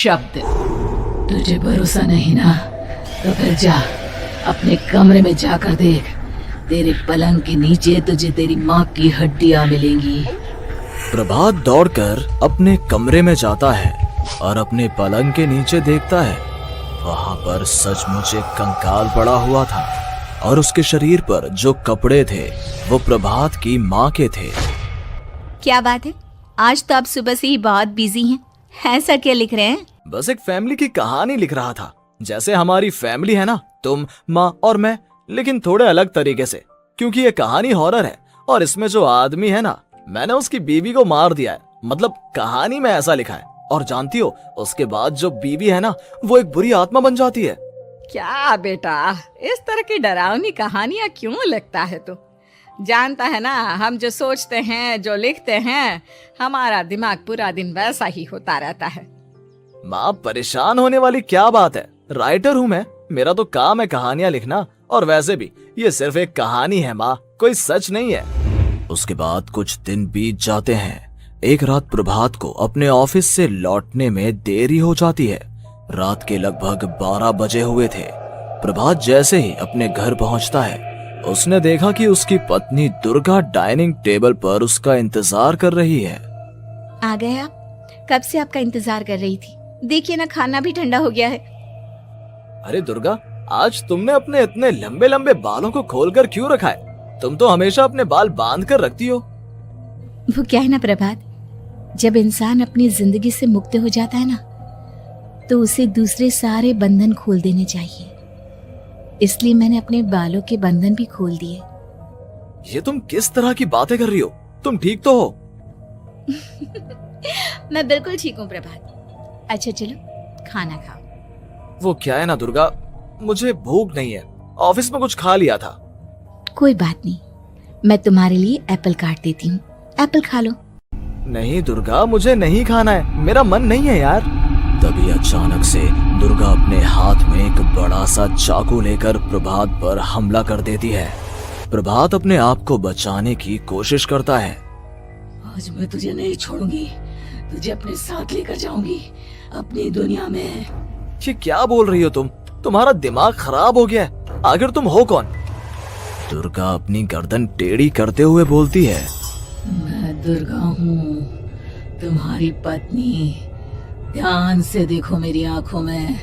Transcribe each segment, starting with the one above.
अपशब्द। तुझे भरोसा नहीं ना, तो फिर जा अपने कमरे में जाकर देख। तेरे पलंग के नीचे तुझे तेरी माँ की हड्डियाँ मिलेंगी। प्रभात दौड़कर अपने कमरे में जाता है और अपने पलंग के नीचे देखता है। वहां पर सचमुच एक कंकाल पड़ा हुआ था और उसके शरीर पर जो कपड़े थे वो प्रभात की माँ के थे। क्या बात है, आज तो आप सुबह से ही बहुत बिजी हैं। ऐसा क्या लिख रहे हैं? बस एक फैमिली की कहानी लिख रहा था। जैसे हमारी फैमिली है ना, तुम, माँ और मैं, लेकिन थोड़े अलग तरीके से, क्योंकि ये कहानी हॉरर है और इसमें जो आदमी है ना, मैंने उसकी बीवी को मार दिया है। मतलब कहानी में ऐसा लिखा है। और जानती हो, उसके बाद जो बीवी है ना, वो एक बुरी आत्मा बन जाती है। क्या बेटा, इस तरह की डरावनी कहानियां क्यों लिखता है तू? जानता है ना, हम जो सोचते हैं, जो लिखते हैं, हमारा दिमाग पूरा दिन वैसा ही होता रहता है। माँ, परेशान होने वाली क्या बात है? राइटर हूँ मैं, मेरा तो काम है कहानियां लिखना। और वैसे भी ये सिर्फ एक कहानी है माँ, कोई सच नहीं है। उसके बाद कुछ दिन बीत जाते हैं। एक रात प्रभात को अपने ऑफिस से लौटने में देरी हो जाती है। रात के लगभग 12 बजे हुए थे। प्रभात जैसे ही अपने घर पहुंचता है, उसने देखा कि उसकी पत्नी दुर्गा डाइनिंग टेबल पर उसका इंतजार कर रही है। आ गए आप? कब से आपका इंतजार कर रही थी। देखिए ना, खाना भी ठंडा हो गया है। अरे दुर्गा, आज तुमने अपने इतने लंबे लंबे बालों को खोलकर क्यों रखा है? तुम तो हमेशा अपने बाल बांध कर रखती हो। वो क्या है ना प्रभात, जब इंसान अपनी जिंदगी से मुक्त हो जाता है ना, तो उसे दूसरे सारे बंधन खोल देने चाहिए। इसलिए मैंने अपने बालों के बंधन भी खोल दिए। ये तुम किस तरह की बातें कर रही हो? तुम ठीक तो हो? मैं बिल्कुल ठीक हूँ प्रभात। अच्छा चलो खाना खाओ। वो क्या है ना दुर्गा, मुझे भूख नहीं है। ऑफिस में कुछ खा लिया था। कोई बात नहीं, मैं तुम्हारे लिए एप्पल काट देती हूँ, एप्पल खा लो। नहीं दुर्गा, मुझे नहीं खाना है, मेरा मन नहीं है यार। तभी अचानक से दुर्गा अपने हाथ में एक बड़ा सा चाकू लेकर प्रभात पर हमला कर देती है। प्रभात अपने आप को बचाने की कोशिश करता है। आज मैं तुझे नहीं छोड़ूंगी, तुझे अपने साथ लेकर जाऊंगी अपनी दुनिया में। ये क्या बोल रही हो तुम? तुम्हारा दिमाग खराब हो गया है। आखिर तुम हो कौन? दुर्गा अपनी गर्दन टेढ़ी करते हुए बोलती है। मैं दुर्गा हूँ, तुम्हारी पत्नी। ध्यान से देखो मेरी आंखों में।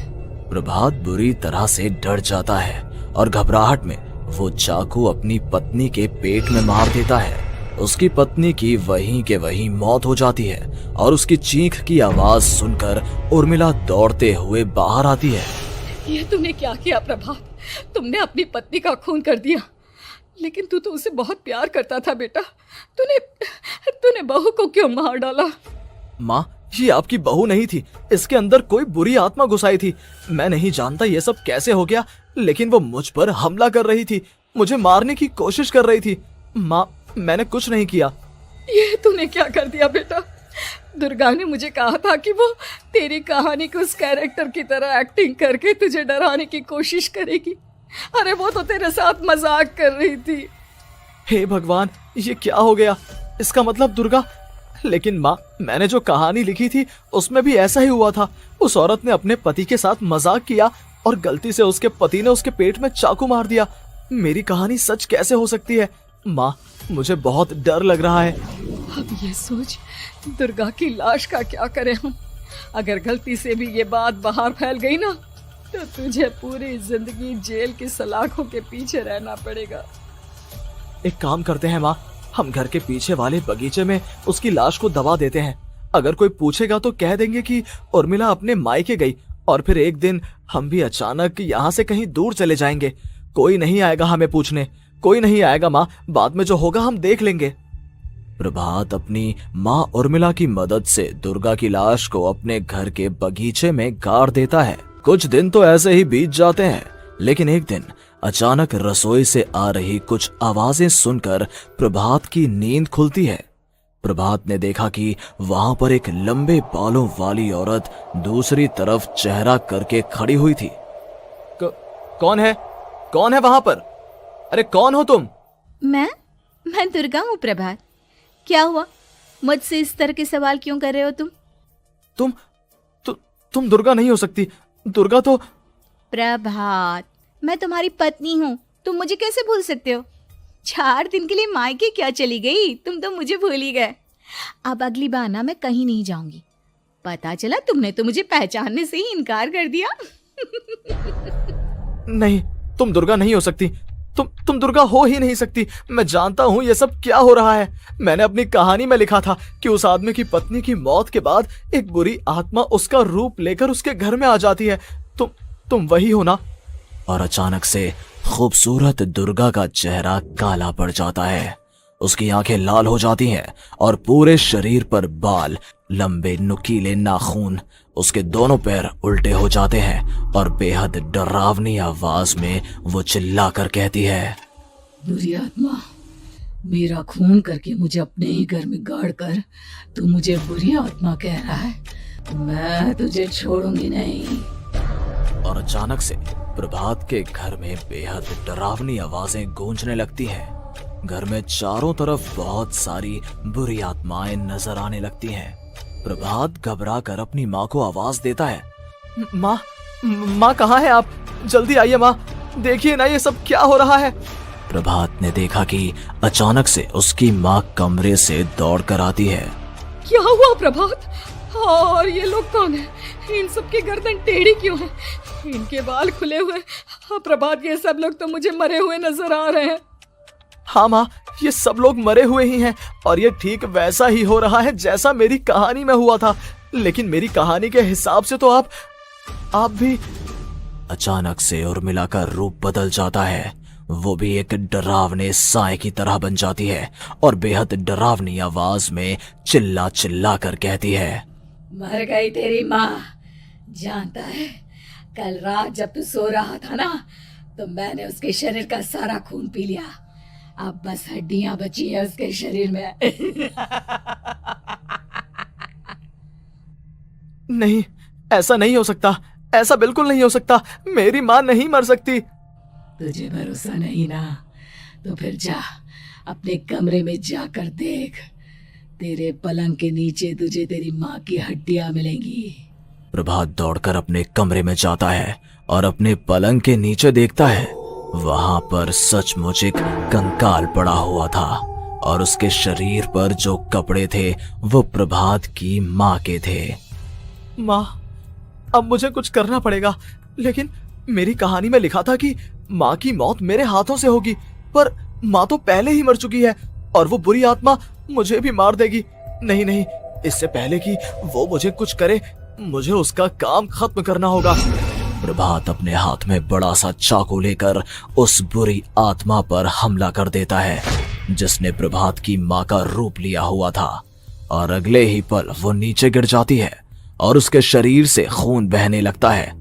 प्रभात बुरी तरह से डर जाता है और घबराहट में वो चाकू अपनी पत्नी के पेट में मार देता है। उसकी पत्नी की वहीं के वहीं मौत हो जाती है और उसकी चीख की आवाज सुनकर उर्मिला दौड़ते हुए बाहर आती है। ये तूने क्या किया प्रभात? तुमने अपनी पत्नी का खून कर दिया। लेकिन तू तो उसे बहुत प्यार करता था बेटा। तूने बहू को क्यों मार डाला? माँ, ये आपकी बहू नहीं थी, इसके अंदर कोई बुरी आत्मा घुसाई थी। मैं नहीं जानता ये सब कैसे हो गया, लेकिन वो मुझ पर हमला कर रही थी, मुझे मारने की कोशिश कर रही थी। माँ, मैंने कुछ नहीं किया। ये तूने क्या कर दिया बेटा? दुर्गा ने मुझे कहा था कि वो तेरी कहानी के उस कैरेक्टर की तरह एक्टिंग करके तुझे डराने की कोशिश करेगी। अरे वो तो तेरे साथ मजाक कर रही थी। हे भगवान, ये क्या हो गया? इसका मतलब दुर्गा। लेकिन माँ, मैंने जो कहानी लिखी थी उसमें भी ऐसा ही हुआ था। उस औरत ने अपने पति के साथ मजाक किया और गलती से उसके पति ने उसके पेट में चाकू मार दिया। मेरी कहानी सच कैसे हो सकती है? माँ, मुझे बहुत डर लग रहा है। अब ये सोच, दुर्गा की लाश का क्या करें हम? अगर गलती से भी ये बात बाहर फैल गई ना, तो तुझे पूरी जिंदगी जेल की सलाखों के पीछे रहना पड़ेगा। एक काम करते हैं माँ, हम घर के पीछे वाले बगीचे में उसकी लाश को दबा देते हैं। अगर कोई पूछेगा तो कह देंगे कि उर्मिला अपने मायके गई और फिर एक दिन हम भी अचानक यहाँ से कहीं दूर चले जाएंगे। कोई नहीं आएगा हमें पूछने, कोई नहीं आएगा माँ, बाद में जो होगा हम देख लेंगे। प्रभात अपनी माँ उर्मिला की मदद से दुर्गा की लाश को अपने घर के बगीचे में गाड़ देता है। कुछ दिन तो ऐसे ही बीत जाते हैं, लेकिन एक दिन अचानक रसोई से आ रही कुछ आवाजें सुनकर प्रभात की नींद खुलती है। प्रभात ने देखा कि वहां पर एक लंबे बालों वाली औरत दूसरी तरफ चेहरा करके खड़ी हुई थी। कौन है? कौन है वहां पर? अरे कौन हो तुम? मैं दुर्गा हूँ प्रभात। क्या हुआ? मुझसे इस तरह के सवाल क्यों कर रहे हो तुम? तुम दुर्गा नहीं हो सकती। दुर्गा तो प्रभात, मैं तुम्हारी पत्नी हूँ, तुम मुझे कैसे भूल सकते हो? 4 दिन के लिए मायके क्या चली गई, तुम तो मुझे भूल ही गए। अब अगली बार ना मैं कहीं नहीं जाऊंगी। पता चला तुमने तो मुझे पहचानने से ही इनकार कर दिया। नहीं, तुम दुर्गा नहीं हो सकती। तुम दुर्गा हो ही नहीं सकती। मैं जानता हूँ ये सब क्या हो रहा है। मैंने अपनी कहानी में लिखा था कि उस आदमी की पत्नी की मौत के बाद एक बुरी आत्मा उसका रूप लेकर उसके घर में आ जाती है। तुम वही हो ना? और अचानक से खूबसूरत दुर्गा का चेहरा काला पड़ जाता है। उसकी आंखें लाल हो जाती हैं और पूरे शरीर पर बाल, लंबे नुकीले नाखून, उसके दोनों पैर उल्टे हो जाते हैं और बेहद डरावनी आवाज में वो चिल्लाकर कहती है, बुरी आत्मा, मेरा खून करके मुझे अपने ही घर में गाड़ कर तू मुझे बुरी आत्मा कह रहा है? मैं तुझे छोड़ूंगी नहीं। और अचानक से प्रभात के घर में बेहद डरावनी आवाजें गूंजने लगती हैं। घर में चारों तरफ बहुत सारी बुरी आत्माएं नजर आने लगती हैं। प्रभात घबरा कर अपनी माँ को आवाज देता है, माँ कहाँ है आप? जल्दी आइए माँ, देखिए ना ये सब क्या हो रहा है। प्रभात ने देखा कि अचानक से उसकी माँ कमरे से दौड़ कर आती है। क्या हुआ प्रभात? और ये लोग कौन है? इन सब की गर्दन टेढ़ी क्यों है? इनके बाल खुले हुए। प्रभात, ये सब लोग तो मुझे मरे हुए नजर आ रहे हैं। हाँ माँ, ये सब लोग मरे हुए ही हैं और ये ठीक वैसा ही हो रहा है जैसा मेरी कहानी में हुआ था। लेकिन मेरी कहानी के हिसाब से तो आप भी। अचानक से उर्मिला का रूप बदल जाता है। वो भी एक डरावने साए की तरह बन जाती है और बेहद डरावनी आवाज में चिल्ला चिल्ला कर कहती है, मर गई तेरी माँ। जानता है, कल रात जब तू सो रहा था ना, तो मैंने उसके शरीर का सारा खून पी लिया। अब बस हड्डियां बची है उसके शरीर में। नहीं, ऐसा नहीं हो सकता। ऐसा बिल्कुल नहीं हो सकता। मेरी माँ नहीं मर सकती। तुझे भरोसा नहीं ना? तो फिर जा, अपने कमरे में जाकर देख। तेरे पलंग के नीचे तुझे तेरी माँ की हड्डियां मिलेंगी। प्रभात दौड़कर अपने कमरे में जाता है और अपने पलंग के नीचे देखता है। वहां पर सचमुच एक कंकाल पड़ा हुआ था और उसके शरीर पर जो कपड़े थे वो प्रभात की माँ के थे। माँ, अब मुझे कुछ करना पड़ेगा। लेकिन मेरी कहानी में लिखा था कि माँ की मौत मेरे हाथों से होगी, पर माँ तो पहले ही मर चुकी है और वो बुरी आत्मा मुझे भी मार देगी। नहीं नहीं, इससे पहले कि वो मुझे कुछ करे, मुझे उसका काम खत्म करना होगा। प्रभात अपने हाथ में बड़ा सा चाकू लेकर उस बुरी आत्मा पर हमला कर देता है जिसने प्रभात की माँ का रूप लिया हुआ था, और अगले ही पल वो नीचे गिर जाती है और उसके शरीर से खून बहने लगता है।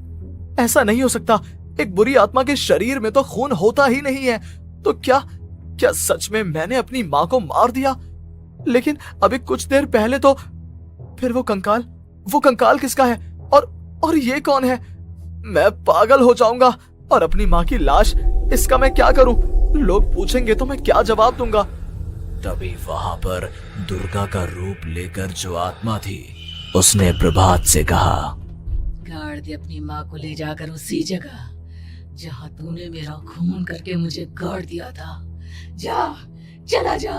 ऐसा नहीं हो सकता। एक बुरी आत्मा के शरीर में तो खून होता ही नहीं है। तो क्या सच में मैंने अपनी माँ को मार दिया? लेकिन अभी कुछ देर पहले तो फिर वो कंकाल किसका है? और ये कौन है? मैं पागल हो जाऊंगा। और अपनी माँ की लाश, इसका मैं क्या करूं? लोग पूछेंगे तो मैं क्या जवाब दूंगा? तभी वहां पर दुर्गा का रूप लेकर जो आत्मा थी उसने प्रभात से कहा, गाड़ दे अपनी माँ को ले जाकर उसी जगह जहाँ तूने मेरा खून करके मुझे गाड़ दिया था। जा, चला जा।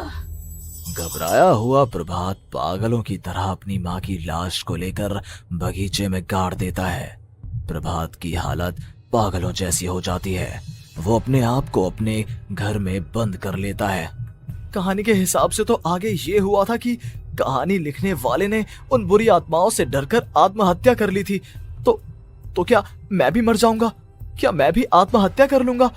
घबराया हुआ प्रभात पागलों की तरह अपनी माँ की लाश को लेकर बगीचे में गाड़ देता है। प्रभात की हालत पागलों जैसी हो जाती है। वो अपने आप को अपने घर में बंद कर लेता है। कहानी के हिसाब से तो आगे ये हुआ था कि कहानी लिखने वाले ने उन बुरी आत्माओं से डरकर आत्महत्या कर ली थी। तो क्या मैं भी मर जाऊंगा? क्या मैं भी आत्महत्या कर लूंगा?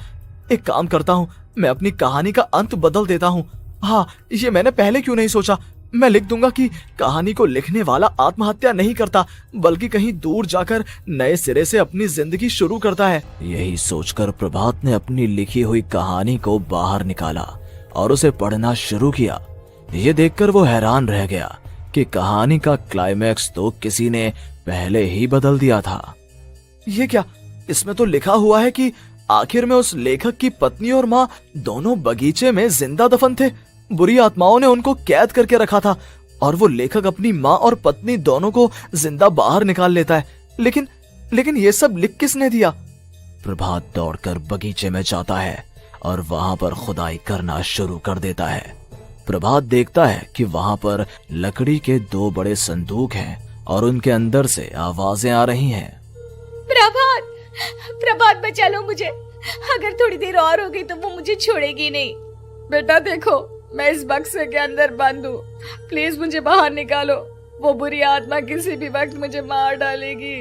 एक काम करता हूँ, मैं अपनी कहानी का अंत बदल देता हूँ। हाँ, ये मैंने पहले क्यों नहीं सोचा। मैं लिख दूंगा कि कहानी को लिखने वाला आत्महत्या नहीं करता, बल्कि कहीं दूर जाकर नए सिरे से अपनी जिंदगी शुरू करता है। यही सोचकर प्रभात ने अपनी लिखी हुई कहानी को बाहर निकाला और उसे पढ़ना शुरू किया। ये देखकर वो हैरान रह गया कि कहानी का क्लाइमैक्स तो किसी ने पहले ही बदल दिया था। ये क्या? इसमें तो लिखा हुआ है कि आखिर में उस लेखक की पत्नी और माँ दोनों बगीचे में जिंदा दफन थे। बुरी आत्माओं ने उनको कैद करके रखा था और वो लेखक अपनी माँ और पत्नी दोनों को जिंदा बाहर निकाल लेता है। लेकिन लेकिन ये सब लिख किसने दिया? प्रभात दौड़कर बगीचे में जाता है और वहां पर खुदाई करना शुरू कर देता है। प्रभात देखता है कि वहां पर लकड़ी के 2 बड़े संदूक हैं और उनके अंदर से आवाजें आ रही हैं। प्रभात, प्रभात बचा लो मुझे, अगर थोड़ी देर और हो गई तो वो मुझे छोड़ेगी नहीं। बेटा देखो, मैं इस बक्से के अंदर बंद हूँ, प्लीज मुझे बाहर निकालो, वो बुरी आत्मा किसी भी वक्त मुझे मार डालेगी।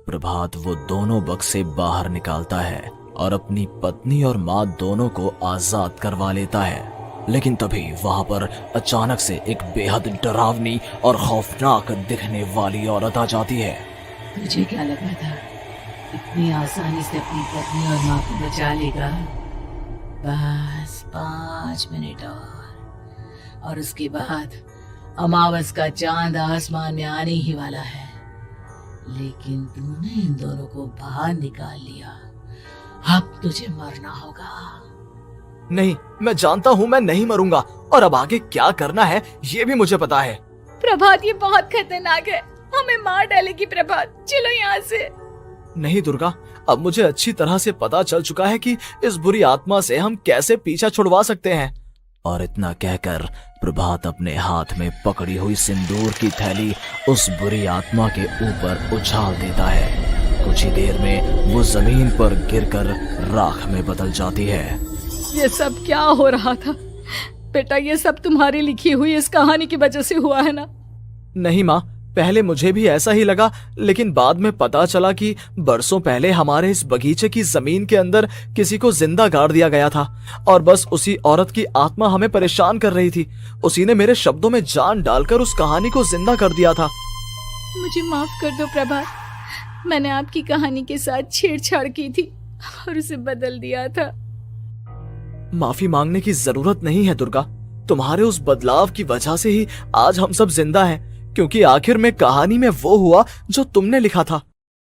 प्रभात वो दोनों बक्से बाहर निकालता है और अपनी पत्नी और माँ दोनों को आजाद करवा लेता है। लेकिन तभी वहां पर अचानक से एक बेहद डरावनी और खौफनाक दिखने वाली औरत आ जाती है। तुझे क्या लगा था इतनी आसानी से अपनी पत्नी और माँ को बचा लेगा? बस 5 मिनट और उसके बाद अमावस का चांद आसमान में आने ही वाला है। लेकिन तूने इन दोनों को बाहर निकाल लिया, अब तुझे मरना होगा। नहीं, मैं जानता हूँ मैं नहीं मरूंगा, और अब आगे क्या करना है ये भी मुझे पता है। प्रभात, ये बहुत खतरनाक है, हमें मार डालेगी प्रभात, चलो यहाँ से। नहीं दुर्गा, अब मुझे अच्छी तरह से पता चल चुका है कि इस बुरी आत्मा से हम कैसे पीछा छुड़वा सकते हैं। और इतना कहकर प्रभात अपने हाथ में पकड़ी हुई सिंदूर की थैली उस बुरी आत्मा के ऊपर उछाल देता है। कुछ ही देर में वो जमीन पर गिरकर राख में बदल जाती है। ये सब क्या हो रहा था बेटा? ये सब तुम्हारी लिखी हुई इस कहानी की वजह से हुआ है ना? नहीं माँ, पहले मुझे भी ऐसा ही लगा, लेकिन बाद में पता चला कि बरसों पहले हमारे इस बगीचे की जमीन के अंदर किसी को जिंदा गाड़ दिया गया था और बस उसी औरत की आत्मा हमें परेशान कर रही थी। उसी ने मेरे शब्दों में जान डालकर उस कहानी को जिंदा कर दिया था। मुझे माफ कर दो प्रभात, मैंने आपकी कहानी के साथ छेड़छाड़ की थी और उसे बदल दिया था। माफी मांगने की जरूरत नहीं है दुर्गा, तुम्हारे उस बदलाव की वजह से ही आज हम सब जिंदा हैं, क्योंकि आखिर में कहानी में वो हुआ जो तुमने लिखा था।